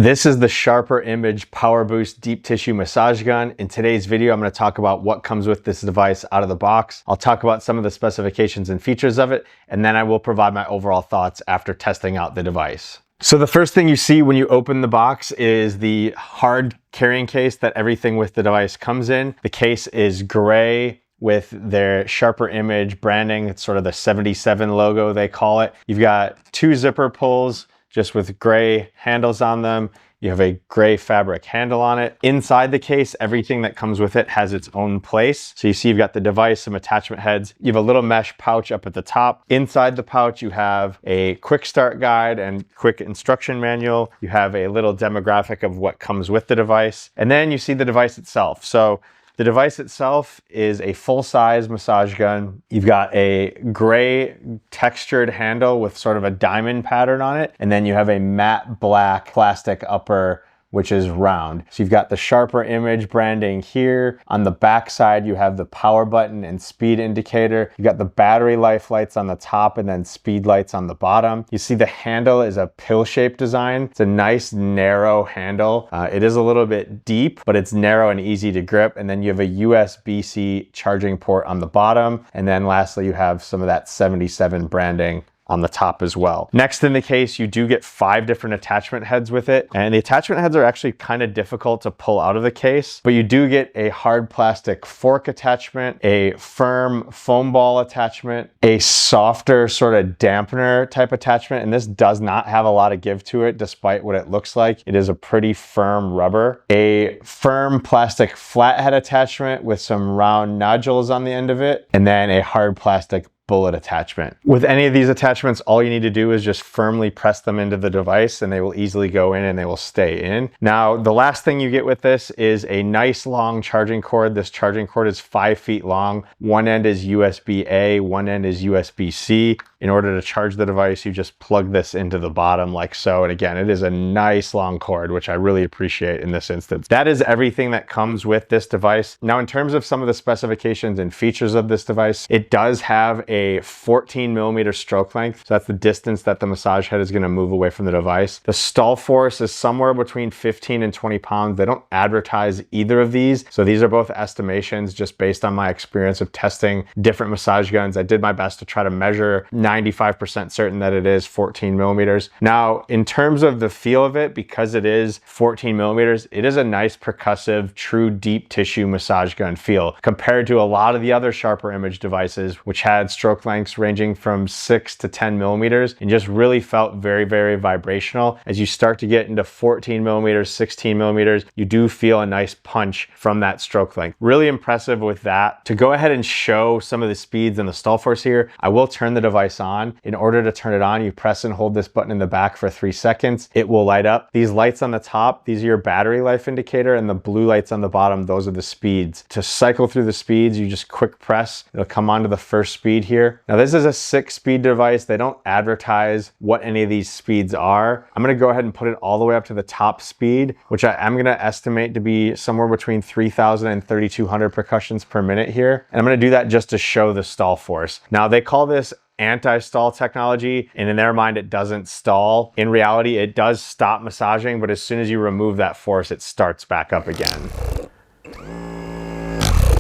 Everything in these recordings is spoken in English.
This is the sharperimage PowerBoost deep tissue massage gun. In today's video, I'm going to talk about what comes with this device out of the box. I'll talk about some of the specifications and features of it, and then I will provide my overall thoughts after testing out the device. So the first thing you see when you open the box is the hard carrying case that everything with the device comes in. The case is gray with their sharperimage branding. It's sort of the 77 logo, they call it. You've got two zipper pulls, just with gray handles on them. You have a gray fabric handle on it. Inside the case, everything that comes with it has its own place. So you see you've got the device, some attachment heads. You have a little mesh pouch up at the top. Inside the pouch, you have a quick start guide and quick instruction manual. You have a little demographic of what comes with the device. And then you see the device itself. So the device itself is a full-size massage gun. You've got a gray textured handle with sort of a diamond pattern on it. And then you have a matte black plastic upper, which is round. So you've got the sharperimage branding here. On the back side, you have the power button and speed indicator. You got the battery life lights on the top and then speed lights on the bottom. You see the handle is a pill-shaped design. It's a nice narrow handle. It is a little bit deep, but it's narrow and easy to grip. And then you have a USB-C charging port on the bottom. And then lastly, you have some of that 77 branding on the top as well. Next in the case, you do get 5 different attachment heads with it. And the attachment heads are actually kind of difficult to pull out of the case, but you do get a hard plastic fork attachment, a firm foam ball attachment, a softer sort of dampener type attachment. And this does not have a lot of give to it, despite what it looks like. It is a pretty firm rubber, a firm plastic flathead attachment with some round nodules on the end of it, and then a hard plastic bullet attachment. With any of these attachments, all you need to do is just firmly press them into the device and they will easily go in and they will stay in. Now, the last thing you get with this is a nice long charging cord. This charging cord is 5 feet long. One end is USB-A, one end is USB-C. In order to charge the device, you just plug this into the bottom like so. And again, it is a nice long cord, which I really appreciate in this instance. That is everything that comes with this device. Now, in terms of some of the specifications and features of this device, it does have a 14 millimeter stroke length. So that's the distance that the massage head is going to move away from the device. The stall force is somewhere between 15 and 20 pounds. They don't advertise either of these. So these are both estimations just based on my experience of testing different massage guns. I did my best to try to measure 95% certain that it is 14 millimeters. Now, in terms of the feel of it, because it is 14 millimeters, it is a nice percussive, true deep tissue massage gun feel compared to a lot of the other sharperimage devices, which had stroke lengths ranging from 6 to 10 millimeters and just really felt very, very vibrational. As you start to get into 14 millimeters, 16 millimeters, you do feel a nice punch from that stroke length. Really impressive with that. To go ahead and show some of the speeds and the stall force here, I will turn the device on. In order to turn it on, you press and hold this button in the back for 3 seconds. It will light up. These lights on the top, these are your battery life indicator, and the blue lights on the bottom, those are the speeds. To cycle through the speeds, you just quick press. It'll come onto the first speed here. Now, this is a 6-speed device. They don't advertise what any of these speeds are. I'm going to go ahead and put it all the way up to the top speed, which I am going to estimate to be somewhere between 3,000 and 3,200 percussions per minute here. And I'm going to do that just to show the stall force. Now, they call this anti-stall technology, and in their mind it doesn't stall. In reality, it does stop massaging, but as soon as you remove that force, it starts back up again.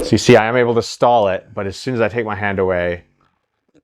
So you see, I am able to stall it, but as soon as I take my hand away,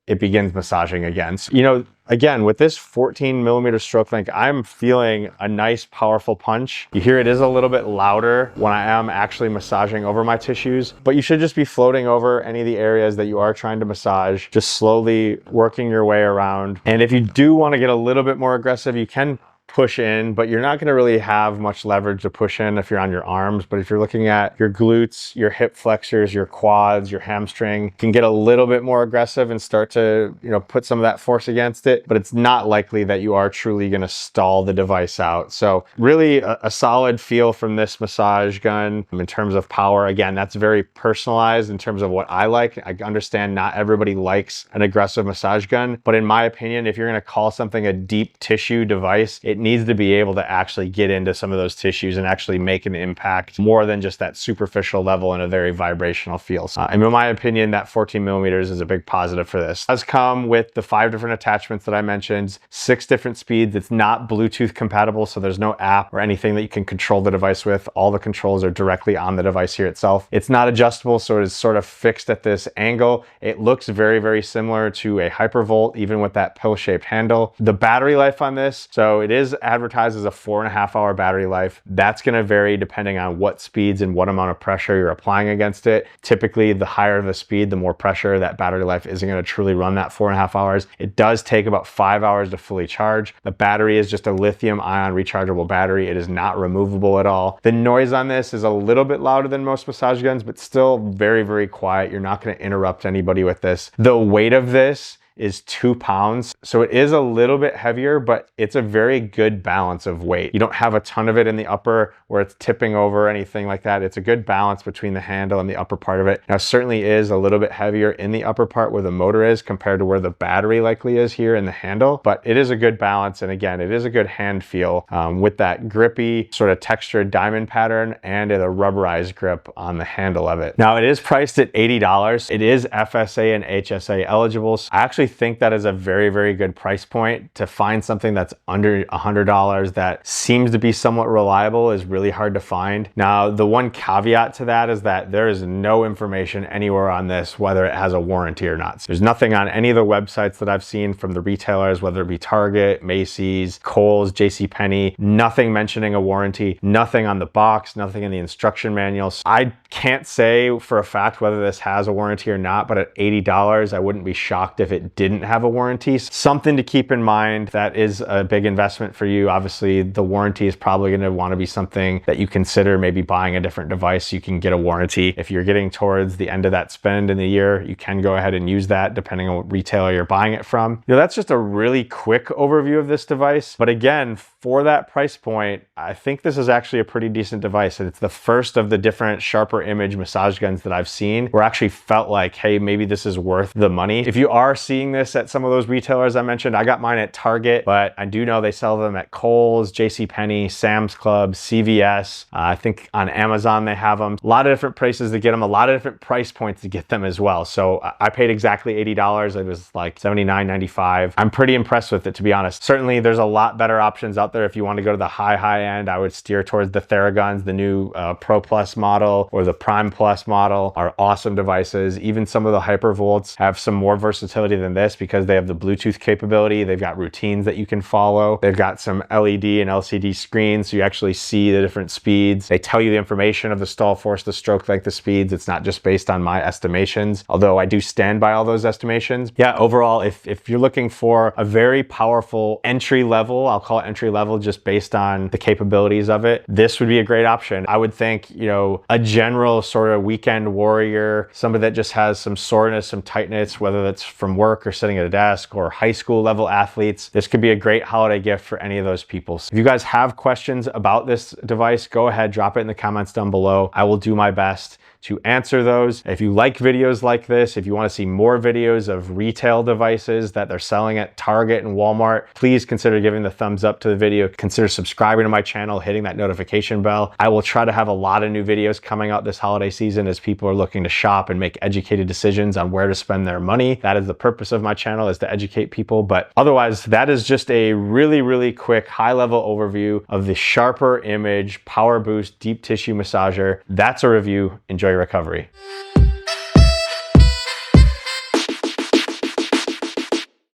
it begins massaging again. So, you know, again, with this 14 millimeter stroke length, I'm feeling a nice, powerful punch. You hear it is a little bit louder when I am actually massaging over my tissues, but you should just be floating over any of the areas that you are trying to massage, just slowly working your way around. And if you do want to get a little bit more aggressive, you can push in, but you're not going to really have much leverage to push in if you're on your arms. But if you're looking at your glutes, your hip flexors, your quads, your hamstring, you can get a little bit more aggressive and start to, you know, put some of that force against it, but it's not likely that you are truly going to stall the device out. So really a solid feel from this massage gun in terms of power. Again, that's very personalized in terms of what I like. I understand not everybody likes an aggressive massage gun, but in my opinion, if you're going to call something a deep tissue device, it needs to be able to actually get into some of those tissues and actually make an impact more than just that superficial level and a very vibrational feel. So, in my opinion, that 14 millimeters is a big positive for this. It does come with the 5 different attachments that I mentioned, 6 different speeds. It's not Bluetooth compatible, so there's no app or anything that you can control the device with. All the controls are directly on the device here itself. It's not adjustable, so it's sort of fixed at this angle. It looks very, very similar to a Hypervolt, even with that pill-shaped handle. The battery life on this, so it is advertised as a 4.5-hour battery life. That's going to vary depending on what speeds and what amount of pressure you're applying against it. Typically, the higher the speed, the more pressure. That battery life isn't going to truly run that 4.5 hours. It does take about 5 hours to fully charge. The battery is just a lithium-ion rechargeable battery. It is not removable at all. The noise on this is a little bit louder than most massage guns, but still very, very quiet. You're not going to interrupt anybody with this. The weight of this is 2 pounds. So it is a little bit heavier, but it's a very good balance of weight. You don't have a ton of it in the upper where it's tipping over or anything like that. It's a good balance between the handle and the upper part of it. Now, it certainly is a little bit heavier in the upper part where the motor is compared to where the battery likely is here in the handle, but it is a good balance. And again, it is a good hand feel with that grippy sort of textured diamond pattern and a rubberized grip on the handle of it. Now, it is priced at $80. It is FSA and HSA eligible. So I actually think that is a very, very good price point. To find something that's under $100 that seems to be somewhat reliable is really hard to find. Now, the one caveat to that is that there is no information anywhere on this whether it has a warranty or not. So there's nothing on any of the websites that I've seen from the retailers, whether it be Target, Macy's, Kohl's, JCPenney, nothing mentioning a warranty, nothing on the box, nothing in the instruction manual. So I can't say for a fact whether this has a warranty or not, but at $80, I wouldn't be shocked if it didn't have a warranty. Something to keep in mind. That is a big investment for you. Obviously, the warranty is probably going to want to be something that you consider maybe buying a different device. You can get a warranty. If you're getting towards the end of that spend in the year, you can go ahead and use that depending on what retailer you're buying it from. You know, that's just a really quick overview of this device. But again, for that price point, I think this is actually a pretty decent device. And it's the first of the different sharperimage massage guns that I've seen where I actually felt like, hey, maybe this is worth the money. If you are seeing this at some of those retailers I mentioned, I got mine at Target, but I do know they sell them at Kohl's, JCPenney, Sam's Club, CVS. I think on Amazon they have them. A lot of different places to get them, a lot of different price points to get them as well. So I paid exactly $80. It was like $79.95. I'm pretty impressed with it, to be honest. Certainly there's a lot better options out there. If you want to go to the high end, I would steer towards the Theraguns. The new Pro Plus model or the Prime Plus model are awesome devices. Even some of the Hypervolts have some more versatility than this because they have the Bluetooth capability. They've got routines that you can follow. They've got some LED and LCD screens, so you actually see the different speeds. They tell you the information of the stall force, the stroke length, the speeds. It's not just based on my estimations, although I do stand by all those estimations. Yeah, overall, if you're looking for a very powerful entry level, I'll call it entry level just based on the capabilities of it, this would be a great option. I would think, you know, a general sort of weekend warrior, somebody that just has some soreness, some tightness, whether that's from work or sitting at a desk, or high school level athletes, this could be a great holiday gift for any of those people. So if you guys have questions about this device, go ahead, drop it in the comments down below. I will do my best to answer those. If you like videos like this, if you want to see more videos of retail devices that they're selling at Target and Walmart, please consider giving the thumbs up to the video. Consider subscribing to my channel, hitting that notification bell. I will try to have a lot of new videos coming out this holiday season as people are looking to shop and make educated decisions on where to spend their money. That is the purpose of my channel, is to educate people. But otherwise, that is just a really, really quick high-level overview of the sharperimage PowerBoost deep tissue massager. That's a review. Enjoy your recovery.